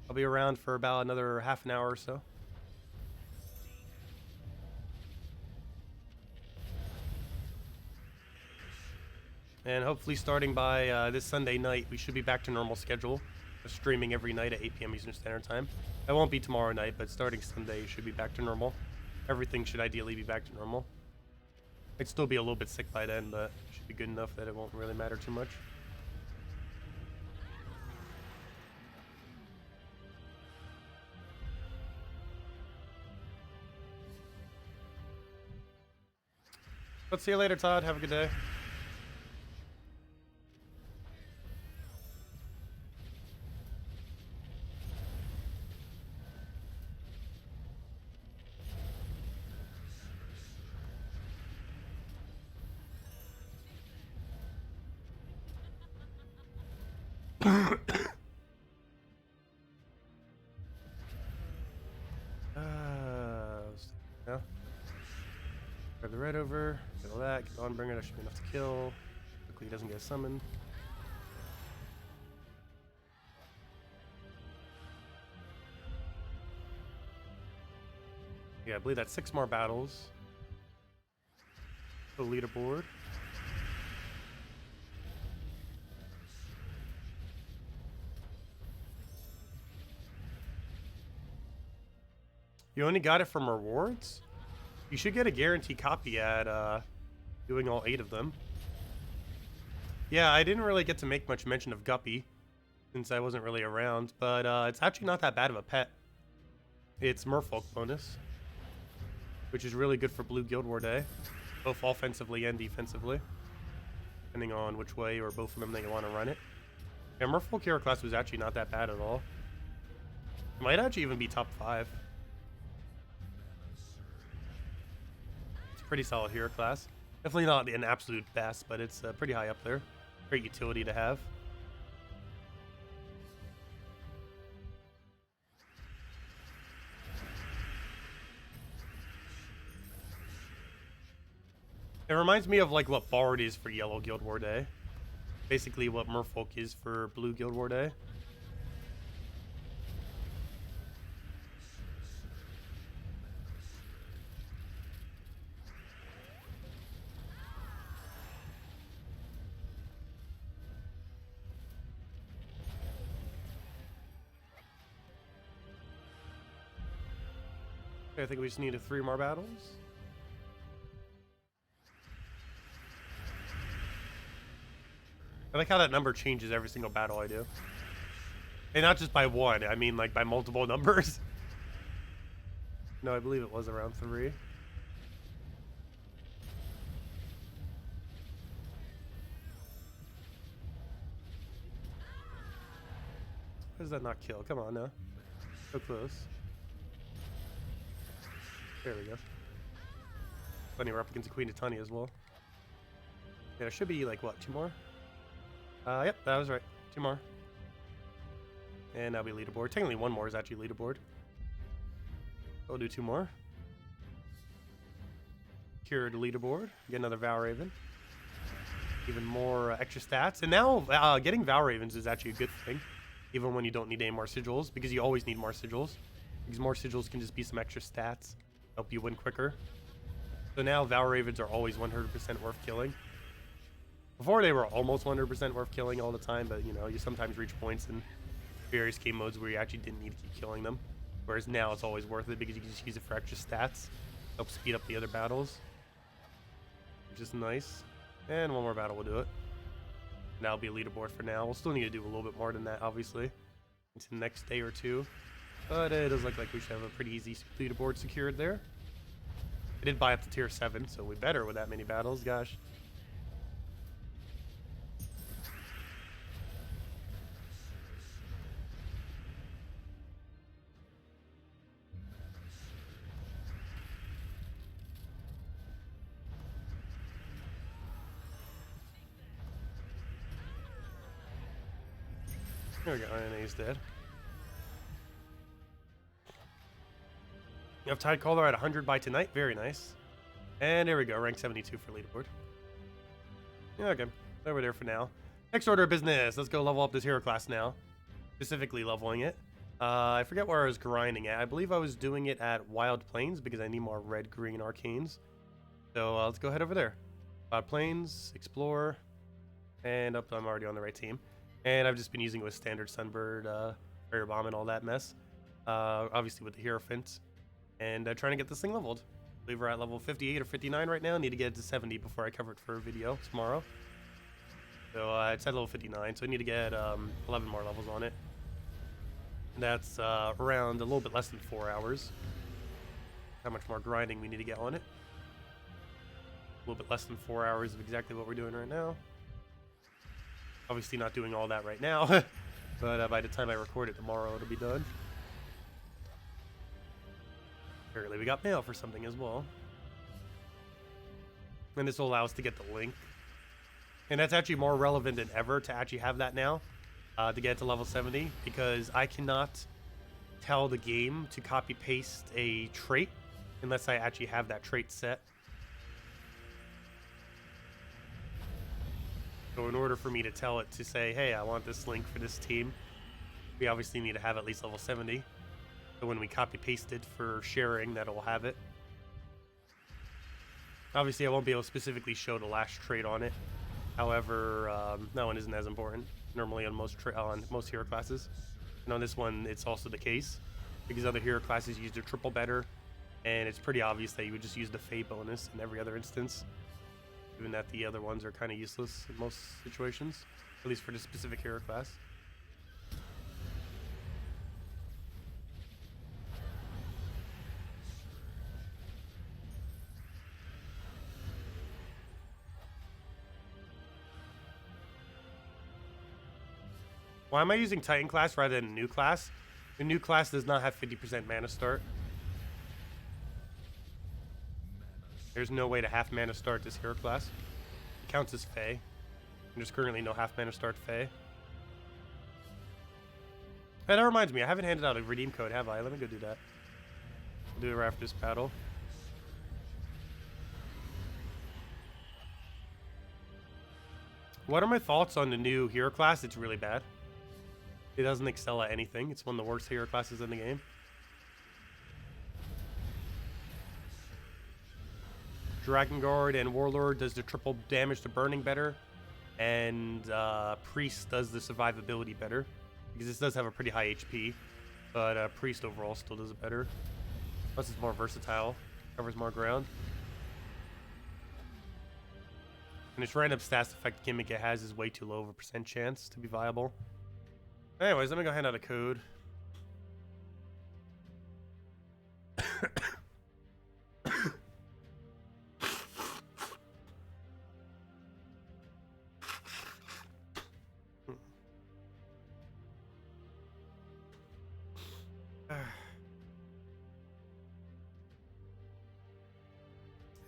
I'll be around for about another half an hour or so. And hopefully starting by this Sunday night, we should be back to normal schedule. streaming every night at 8 p.m. Eastern Standard Time. That won't be tomorrow night, but starting Sunday, it should be back to normal. Everything should ideally be back to normal. I'd still be a little bit sick by then, but it should be good enough that it won't really matter too much. Let's see you later, Todd. Have a good day. Yeah. Grab the red over, get all that, get the Onbringer, that should be enough to kill. Quickly he doesn't get summoned. Yeah, I believe that's 6 more battles. The leaderboard. You only got it from rewards? You should get a guaranteed copy at doing all 8 of them. Yeah, I didn't really get to make much mention of Guppy since I wasn't really around, but it's actually not that bad of a pet. It's Merfolk bonus, which is really good for Blue Guild War Day, both offensively and defensively, depending on which way or both of them that you want to run it. Yeah, Merfolk hero class was actually not that bad at all. It might actually even be top 5. Pretty solid hero class. Definitely not an absolute best, but it's pretty high up there. Great utility to have. It reminds me of like what Bard is for Yellow Guild War Day. Basically what Merfolk is for Blue Guild War Day. I think we just needed 3 more battles. I like how that number changes every single battle I do. And not just by 1, I mean like by multiple numbers. No, I believe it was around 3. Why does that not kill? Come on now. So close. There we go. Funny, we're up against the Queen of Tunny as well. Yeah, there should be like what, 2 more? Yep, that was right. 2 more. And that'll be leaderboard. Technically 1 more is actually leaderboard. We'll do 2 more. Cure the leaderboard. Get another Valraven. Even more extra stats. And now getting Valravens is actually a good thing. Even when you don't need any more sigils. Because you always need more sigils. Because more sigils can just be some extra stats. Help you win quicker. So now Valravens are always 100% worth killing. Before they were almost 100% worth killing all the time, but you know, you sometimes reach points in various game modes where you actually didn't need to keep killing them. Whereas now it's always worth it because you can just use it for extra stats. Help speed up the other battles. Which is nice. And 1 more battle will do it. And that'll be a leaderboard for now. We'll still need to do a little bit more than that, obviously. Into the next day or 2. But it does look like we should have a pretty easy leaderboard secured there. I did buy up to tier 7, so we better with that many battles, gosh. There we go, and he's dead. You have Tide Caller at 100 by tonight. Very nice. And there we go. Rank 72 for leaderboard. Yeah, okay. Over there for now. Next order of business. Let's go level up this hero class now. Specifically leveling it. I forget where I was grinding at. I believe I was doing it at Wild Plains because I need more red, green arcanes. So let's go head over there. Wild Plains, Explore. And I'm already on the right team. And I've just been using it with standard Sunbird, PlayerDaniels and all that mess. Obviously with the Hierophant. And trying to get this thing leveled. I believe we're at level 58 or 59 right now. Need to get it to 70 before I cover it for a video tomorrow. So it's at level 59, so I need to get 11 more levels on it. And that's around a little bit less than 4 hours. How much more grinding we need to get on it. A little bit less than 4 hours of exactly what we're doing right now. Obviously not doing all that right now, but by the time I record it tomorrow, it'll be done. Apparently we got mail for something as well. And this will allow us to get the link. And that's actually more relevant than ever to actually have that now, to get to level 70, because I cannot tell the game to copy paste a trait unless I actually have that trait set. So in order for me to tell it to say, hey, I want this link for this team, we obviously need to have at least level 70. So when we copy paste it for sharing, that'll have it. Obviously I won't be able to specifically show the last trait on it. However, that one isn't as important normally on most hero classes. And on this one, it's also the case because other hero classes use their triple better, and it's pretty obvious that you would just use the Fate bonus in every other instance, given that the other ones are kind of useless in most situations, at least for the specific hero class. Why am I using Titan class rather than new class? The new class does not have 50% mana start. There's no way to half mana start this hero class. It counts as Fae. And there's currently no half mana start Fae. Hey, that reminds me, I haven't handed out a redeem code, have I? Let me go do that. I'll do it right after this battle. What are my thoughts on the new hero class? It's really bad. It doesn't excel at anything. It's one of the worst hero classes in the game. Dragon Guard and Warlord does the triple damage to burning better, and Priest does the survivability better, because this does have a pretty high HP, but Priest overall still does it better. Plus it's more versatile, covers more ground. And its random stats effect gimmick it has is way too low of a percent chance to be viable. Anyways, let me go hand out a code.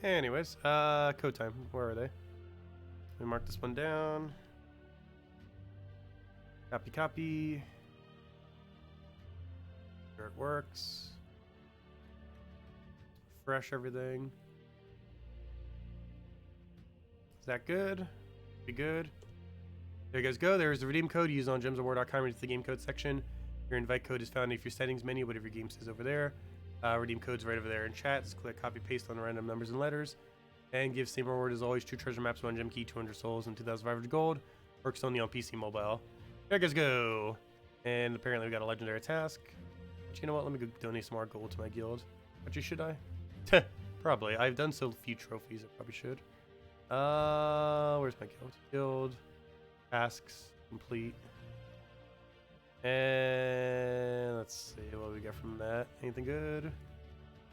Anyways, code time. Where are they? Let me mark this one down. Copy. There it works. Refresh everything. Is that good? Be good. There you guys go. There's the redeem code. Use on gemsofwar.com. It's the game code section. Your invite code is found in your settings menu, whatever your game says over there. Redeem code's right over there in chat. Just click copy paste on the random numbers and letters. And give same reward as always: 2 treasure maps, 1 gem key, 200 souls, and 2,500 gold. Works only on PC mobile. There you guys go. And apparently we got a legendary task. But you know what? Let me go donate some more gold to my guild. Actually, should I? Probably. I've done so few trophies. I probably should. Where's my guild? Guild. Tasks. Complete. And let's see what we get from that. Anything good?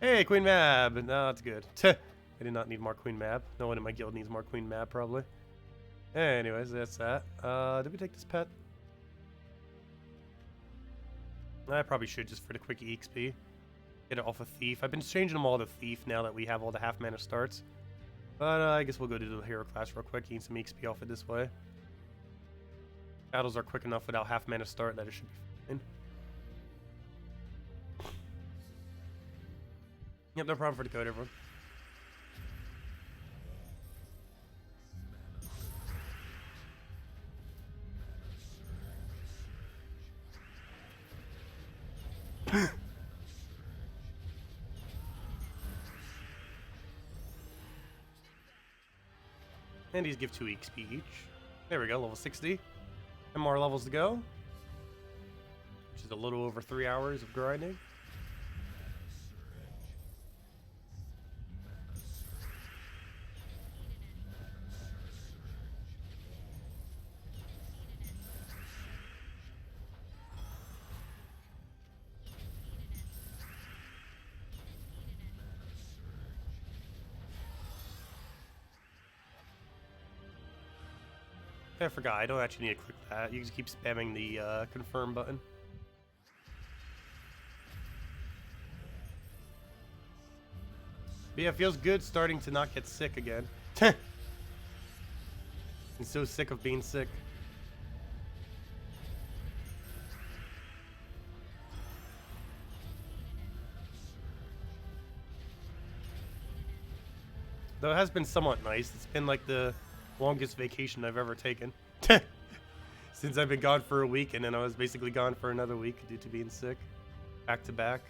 Hey, Queen Mab. No, that's good. I did not need more Queen Mab. No one in my guild needs more Queen Mab, probably. Anyways, that's that. Did we take this pet? I probably should, just for the quick EXP. Get it off a Thief. I've been changing them all to Thief now that we have all the half mana starts. But I guess we'll go to the hero class real quick, gain some EXP off it this way. Battles are quick enough without half mana start that it should be fine. Yep, no problem for the code, everyone. And these give 2 XP each. There we go, level 60. 10 more levels to go, which is a little over 3 hours of grinding. I forgot, I don't actually need to click that. You just keep spamming the confirm button. But yeah, it feels good starting to not get sick again. I'm so sick of being sick. Though it has been somewhat nice. It's been like the longest vacation I've ever taken. Since I've been gone for a week, and then I was basically gone for another week due to being sick. Back to back.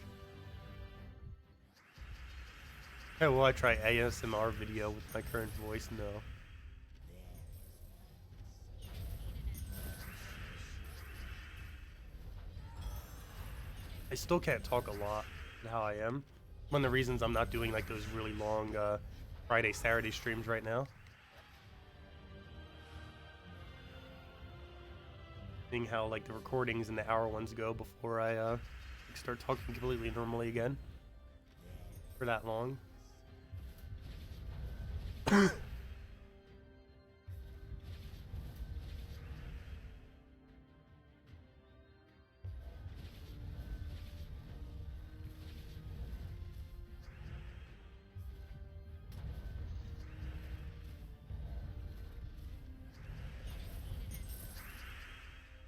Hey, will I try ASMR video with my current voice? No. I still can't talk a lot how I am. One of the reasons I'm not doing like those really long Friday, Saturday streams right now. Seeing how like the recordings and the hour ones go before I start talking completely normally again for that long.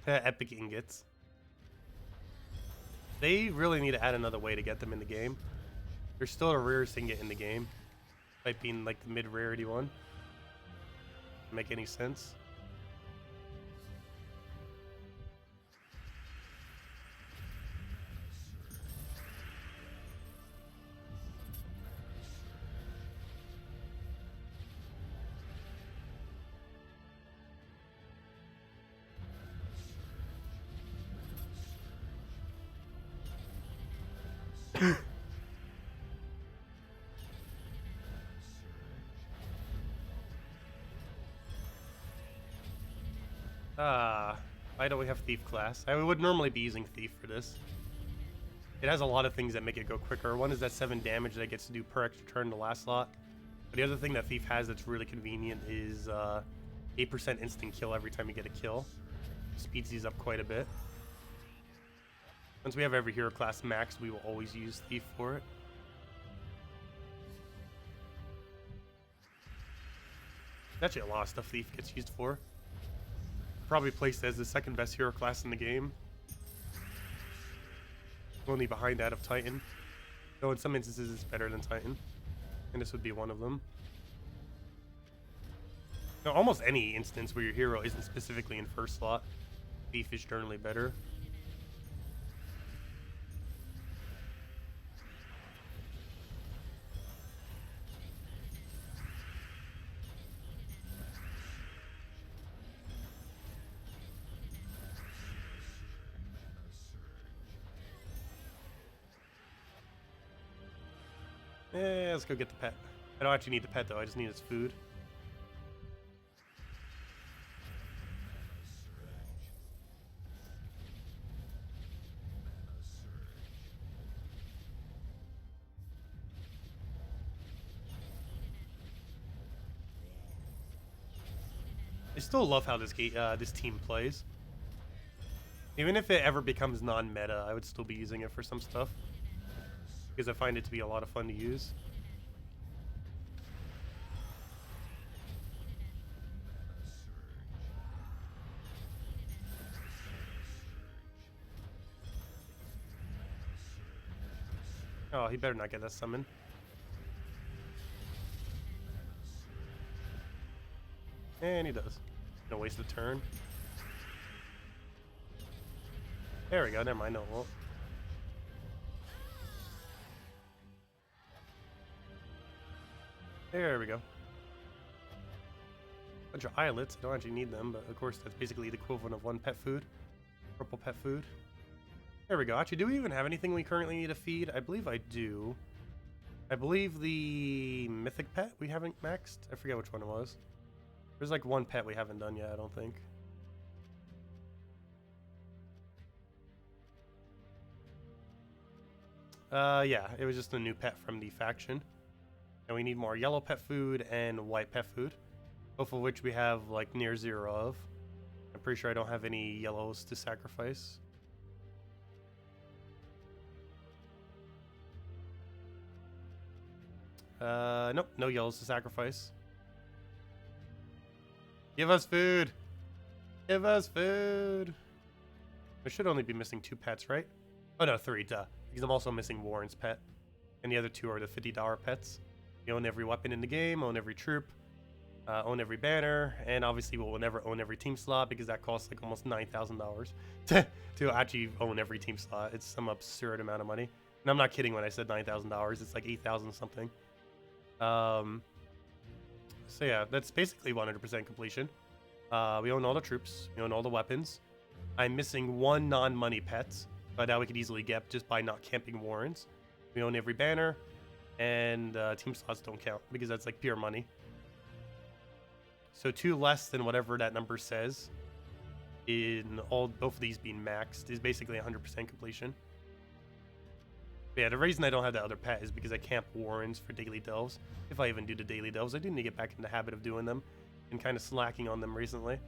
Epic ingots. They really need to add another way to get them in the game. There's still a rarest ingot in the game, like being like the mid-rarity one. Doesn't make any sense. Why don't we have Thief class? I would normally be using Thief for this. It has a lot of things that make it go quicker. One is that 7 damage that it gets to do per extra turn in the last slot. But the other thing that Thief has that's really convenient is 8% instant kill every time you get a kill. Speeds these up quite a bit. Once we have every hero class maxed, we will always use Thief for it. Actually, a lot of stuff Thief gets used for. Probably placed as the second best hero class in the game. Only behind that of Titan. Though in some instances it's better than Titan. And this would be one of them. Now, almost any instance where your hero isn't specifically in first slot, Thief is generally better. Let's go get the pet. I don't actually need the pet though, I just need its food. I still love how this team plays. Even if it ever becomes non-meta, I would still be using it for some stuff. Because I find it to be a lot of fun to use. Oh, he better not get that summon. And he does. No waste of turn. There we go, never mind, no, it won't. There we go. Bunch of islets. I don't actually need them, but of course that's basically the equivalent of 1 pet food. Purple pet food. There we go. Actually, do we even have anything we currently need to feed? I believe I do. I believe the mythic pet we haven't maxed. I forget which one it was. There's like 1 pet we haven't done yet, I don't think. Yeah, it was just a new pet from the faction. And we need more yellow pet food and white pet food. Both of which we have like near 0 of. I'm pretty sure I don't have any yellows to sacrifice. Nope, no yellows to sacrifice. Give us food! Give us food! I should only be missing 2 pets, right? Oh no, 3, duh. Because I'm also missing Warren's pet. And the other 2 are the $50 pets. You own every weapon in the game, own every troop, own every banner, and obviously we'll never own every team slot because that costs like almost $9,000 to actually own every team slot. It's some absurd amount of money. And I'm not kidding when I said $9,000. It's like 8,000 something. So yeah, that's basically 100% completion. We own all the troops. We own all the weapons. I'm missing 1 non-money pet, but now we could easily get just by not camping Warrens. We own every banner, and team slots don't count because that's like pure money. So 2 less than whatever that number says in both of these being maxed is basically 100% completion. But yeah, the reason I don't have that other pet is because I camp Warrens for daily delves. If I even do the daily delves, I do need to get back in the habit of doing them and kind of slacking on them recently.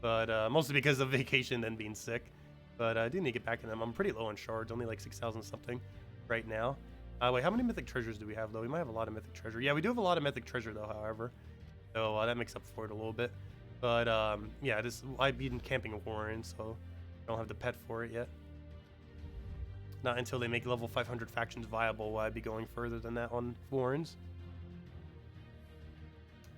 But mostly because of vacation and being sick. But I do need to get back in them. I'm pretty low on shards, only like 6,000 something right now. Wait, how many mythic treasures do we have though? We might have a lot of mythic treasure. Yeah, we do have a lot of mythic treasure though, however. So that makes up for it a little bit. But yeah, I've been camping a Warren, so I don't have the pet for it yet. Not until they make level 500 factions viable will I be going further than that on Warrens.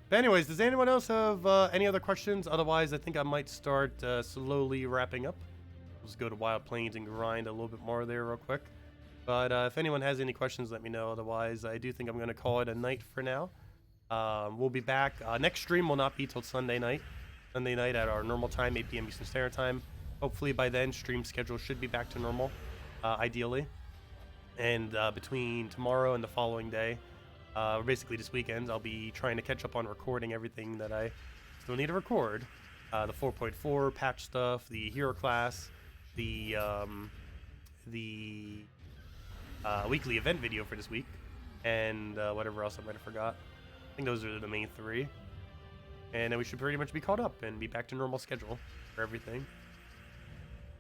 But anyways, does anyone else have any other questions? Otherwise, I think I might start slowly wrapping up. Let's go to Wild Plains and grind a little bit more there real quick. But if anyone has any questions, let me know. Otherwise, I do think I'm going to call it a night for now. We'll be back. Next stream will not be till Sunday night. Sunday night at our normal time, 8 p.m. Eastern Standard Time. Hopefully by then, stream schedule should be back to normal, ideally. And between tomorrow and the following day, or basically this weekend, I'll be trying to catch up on recording everything that I still need to record. The 4.4 patch stuff, the hero class, the weekly event video for this week, and whatever else I might have forgot. I think those are the main 3. And then we should pretty much be caught up and be back to normal schedule for everything.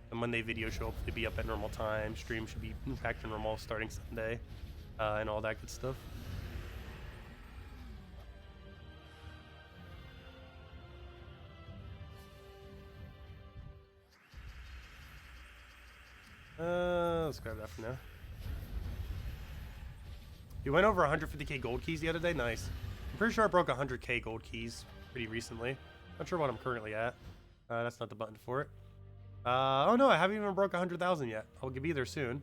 The Monday video should hopefully be up at normal time. Stream should be back to normal starting Sunday, and all that good stuff. Let's grab that for now. You went over 150k gold keys the other day? Nice. I'm pretty sure I broke 100k gold keys pretty recently. Not sure what I'm currently at. That's not the button for it. Oh no, I haven't even broke 100,000 yet. I'll be there soon.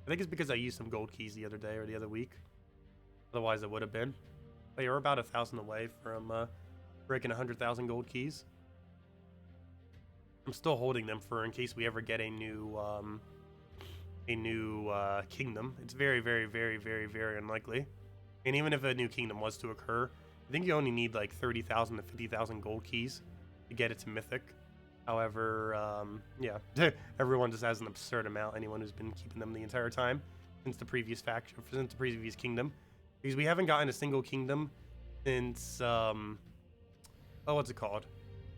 I think it's because I used some gold keys the other day or the other week. Otherwise it would have been. But you're about 1,000 away from breaking 100,000 gold keys. I'm still holding them for in case we ever get a new kingdom. It's very, very, very, very, very unlikely. And even if a new kingdom was to occur, I think you only need like 30,000 to 50,000 gold keys to get it to Mythic. However, yeah, everyone just has an absurd amount. Anyone who's been keeping them the entire time since the previous faction, since the previous kingdom, because we haven't gotten a single kingdom since what's it called?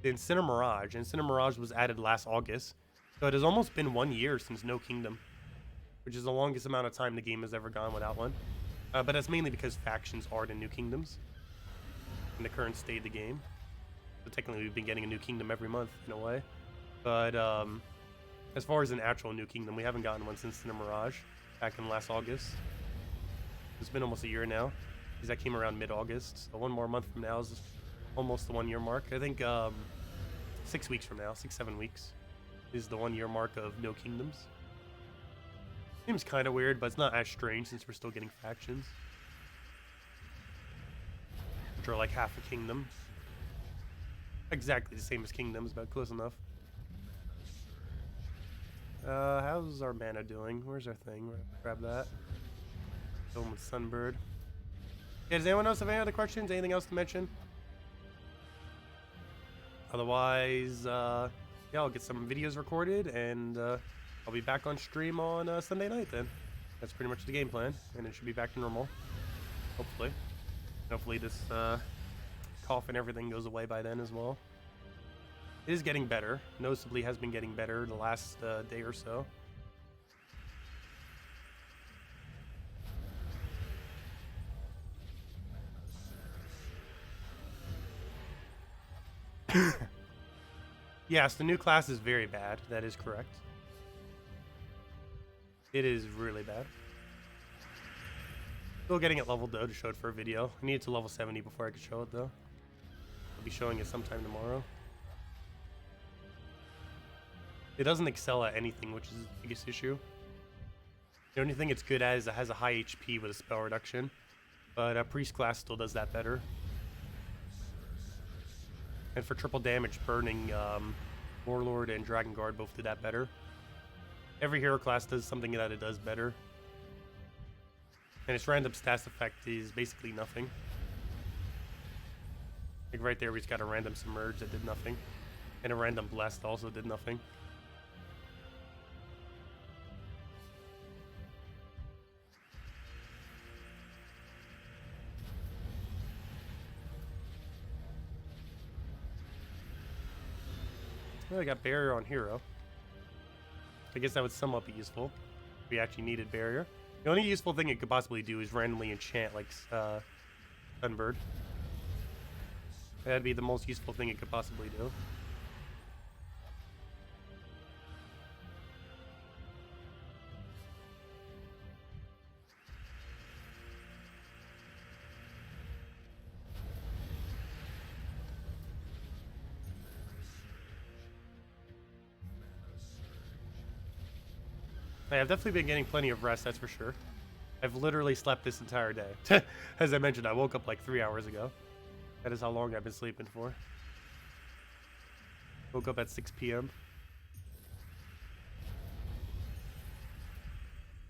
Since Sinner Mirage, and Sinner Mirage was added last August, so it has almost been 1 year since no kingdom, which is the longest amount of time the game has ever gone without one. But that's mainly because factions are the new kingdoms in the current state of the game. So technically we've been getting a new kingdom every month in a way. But as far as an actual new kingdom, we haven't gotten one since Sinner Mirage back in last August. It's been almost a year now, because that came around mid-August. So 1 more month from now is almost the 1 year mark. I think 6 weeks from now, 6-7 weeks, is the 1 year mark of no kingdoms. Seems kind of weird, but it's not as strange since we're still getting factions, which are like half a kingdom. exactly the same as Kingdoms, but close enough. How's our mana doing? Where's our thing? Grab that. Film with Sunbird. Yeah, does anyone else have any other questions? Anything else to mention? Otherwise, yeah, I'll get some videos recorded, and I'll be back on stream on Sunday night then. That's pretty much the game plan, and it should be back to normal. Hopefully. Hopefully this cough and everything goes away by then as well. It is getting better. Noticeably has been getting better the last day or so. Yes, the new class is very bad. That is correct. It is really bad. Still getting it leveled though to show it for a video. I need it to level 70 before I can show it though. I'll be showing it sometime tomorrow. It doesn't excel at anything, which is the biggest issue. The only thing it's good at is it has a high HP with a spell reduction. But Priest class still does that better. And for triple damage, Burning, Warlord and Dragon Guard both do that better. Every hero class does something that it does better. And its random stats effect is basically nothing. Like right there, we've got a random Submerge that did nothing. And a random Blast also did nothing. Well, I got Barrier on Hero. I guess that would somewhat be useful if we actually needed Barrier. The only useful thing it could possibly do is randomly enchant like Sunbird. That'd be the most useful thing it could possibly do. I've definitely been getting plenty of rest, that's for sure. I've literally slept this entire day. As I mentioned, I woke up like 3 hours ago. That is how long I've been sleeping for. Woke up at 6 p.m.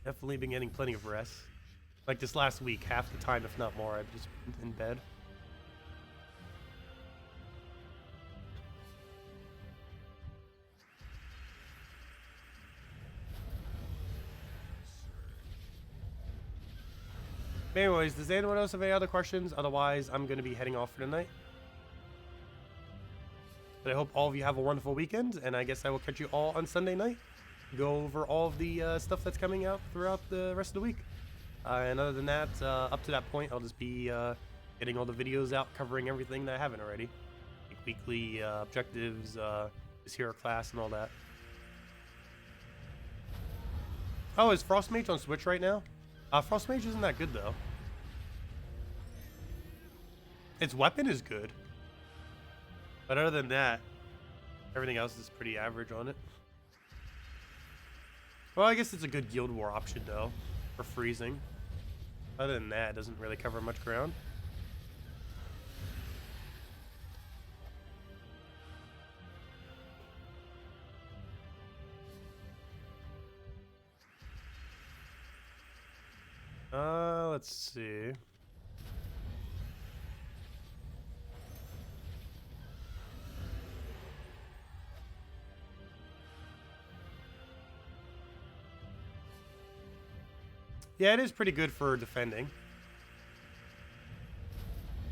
Definitely been getting plenty of rest. Like this last week, half the time, if not more, I've just been in bed. Anyways, does anyone else have any other questions? Otherwise, I'm going to be heading off for tonight. But I hope all of you have a wonderful weekend, and I guess I will catch you all on Sunday night. Go over all of the stuff that's coming out throughout the rest of the week. And other than that, up to that point, I'll just be getting all the videos out covering everything that I haven't already. Like weekly objectives, this hero class, and all that. Oh, is Frost Mage on Switch right now? Frost Mage isn't that good, though. Its weapon is good. But other than that, everything else is pretty average on it. Well, I guess it's a good Guild War option, though, for freezing. Other than that, it doesn't really cover much ground. Let's see. Yeah, it is pretty good for defending.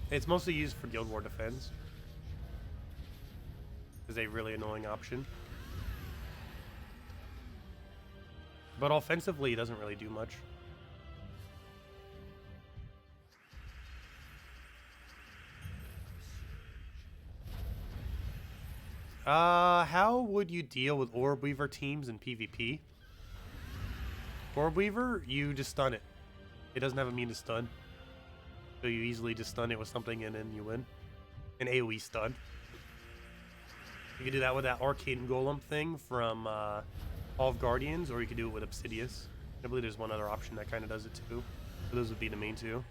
It's mostly used for Guild War defense. It's a really annoying option. But offensively, it doesn't really do much. How would you deal with Orb Weaver teams in PvP? Orb Weaver, you just stun it. It doesn't have a mean to stun. So you easily just stun it with something and then you win. An AoE stun. You can do that with that Arcane Golem thing from Hall of Guardians, or you can do it with Obsidius. I believe there's one other option that kind of does it too. So those would be the main two.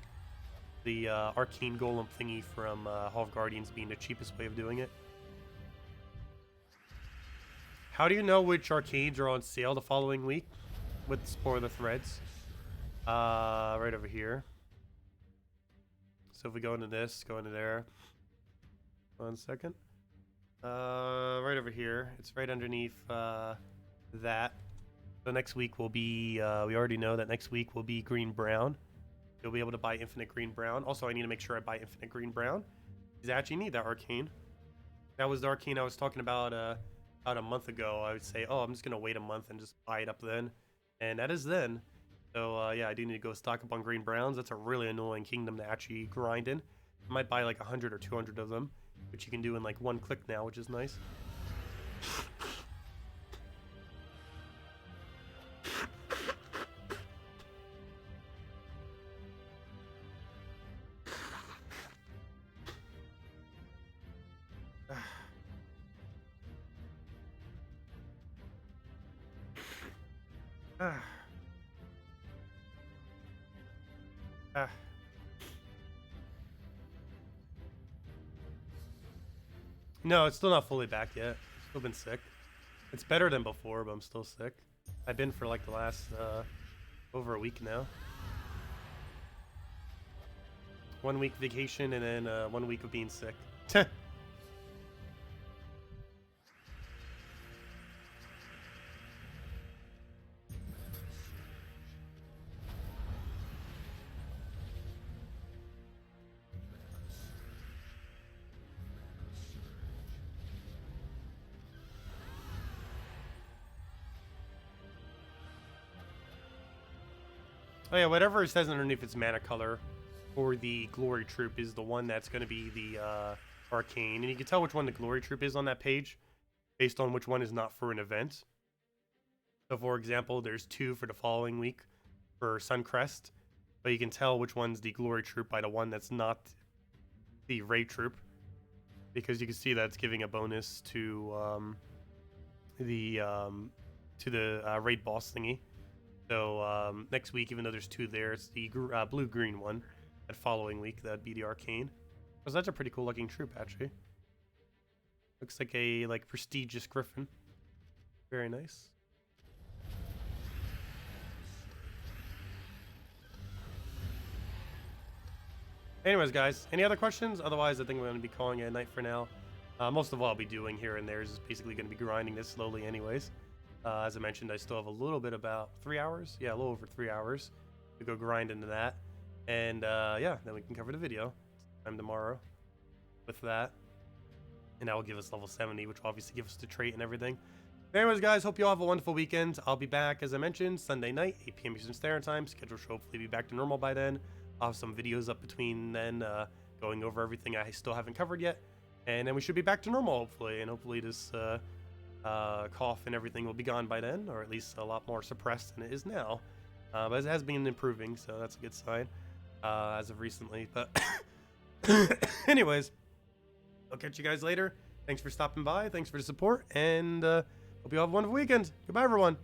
The Arcane Golem thingy from Hall of Guardians being the cheapest way of doing it. How do you know which arcanes are on sale the following week with spoiler threads? Right over here. So if we go into this, go into there. 1 second. Right over here. It's right underneath that. So next week will be, we already know that next week will be green-brown. You'll be able to buy infinite green-brown. Also, I need to make sure I buy infinite green-brown, because I actually need that arcane. That was the arcane I was talking about a month ago. I would say, oh, I'm just going to wait a month and just buy it up then. And that is then. So, yeah, I do need to go stock up on green-browns. That's a really annoying kingdom to actually grind in. I might buy like 100 or 200 of them, which you can do in like 1 click now, which is nice. No, it's still not fully back yet. Still been sick. It's better than before, but I'm still sick. I've been for like the last over a week now. 1 week vacation and then 1 week of being sick. Oh yeah, whatever it says underneath its mana color for the Glory Troop is the one that's going to be the arcane. And you can tell which one the Glory Troop is on that page based on which one is not for an event. So for example, there's 2 for the following week for Suncrest, but you can tell which one's the Glory Troop by the one that's not the Raid Troop, because you can see that it's giving a bonus to the Raid Boss thingy. So next week, even though there's 2 there, it's the blue-green one. That following week, that'd be the arcane. Because that's a pretty cool looking troop, actually. Looks like a prestigious griffin. Very nice. Anyways, guys, any other questions? Otherwise, I think we're going to be calling it a night for now. Most of what I'll be doing here and there is basically going to be grinding this slowly anyways. As I mentioned, I still have a little bit, about 3 hours. Yeah, a little over 3 hours to go grind into that. And yeah, then we can cover the video time tomorrow with that. And that will give us level 70, which will obviously give us the trait and everything. But anyways, guys, hope you all have a wonderful weekend. I'll be back, as I mentioned, Sunday night, 8 p.m. Eastern Standard Time. Schedule should hopefully be back to normal by then. I'll have some videos up between then, going over everything I still haven't covered yet. And then we should be back to normal, hopefully. And hopefully this cough and everything will be gone by then, or at least a lot more suppressed than it is now. But it has been improving, so that's a good sign as of recently. But anyways, I'll catch you guys later. Thanks for stopping by. Thanks for the support, and hope you all have a wonderful weekend. Goodbye, everyone.